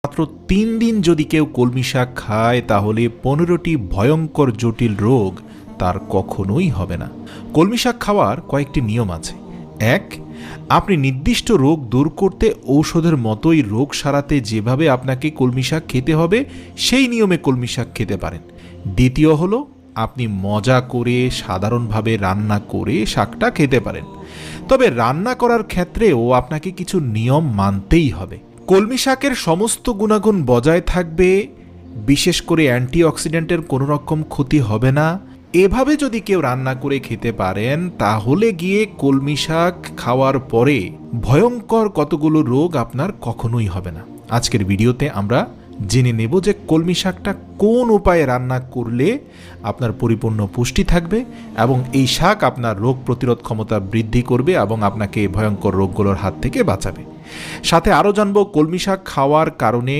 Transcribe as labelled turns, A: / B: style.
A: মাত্র 3 দিন যদি কেউ কলমি শাক খায় তাহলে 15টি ভয়ঙ্কর জটিল রোগ তার কখনোই হবে না। কলমি শাক খাওয়ার কয়েকটি নিয়ম আছে। 1, আপনি নির্দিষ্ট রোগ দূর করতে ঔষধের মতোই রোগ সারাতে যেভাবে আপনাকে কলমি শাক খেতে হবে সেই নিয়মে কলমি শাক খেতে পারেন। দ্বিতীয় হলো, আপনি মজা করে সাধারণভাবে রান্না করে শাকটা খেতে পারেন, তবে রান্না করার ক্ষেত্রেও আপনাকে কিছু নিয়ম মানতেই হবে। কলমি শাকের সমস্ত গুণাগুণ বজায় থাকবে, বিশেষ করে অ্যান্টিঅক্সিডেন্টের কোনো রকম ক্ষতি হবে না। এভাবে যদি কেউ রান্না করে খেতে পারেন তাহলে গিয়ে কলমি শাক খাওয়ার পরে ভয়ঙ্কর কতগুলো রোগ আপনার কখনোই হবে না। আজকের ভিডিওতে আমরা জেনে নেব যে কলমি শাকটা কোন উপায়ে রান্না করলে আপনার পরিপূর্ণ পুষ্টি থাকবে এবং এই শাক আপনার রোগ প্রতিরোধ ক্ষমতা বৃদ্ধি করবে এবং আপনাকে ভয়ঙ্কর রোগগুলোর হাত থেকে বাঁচাবে। সাথে আরও জানব কলমি শাক খাওয়ার কারণে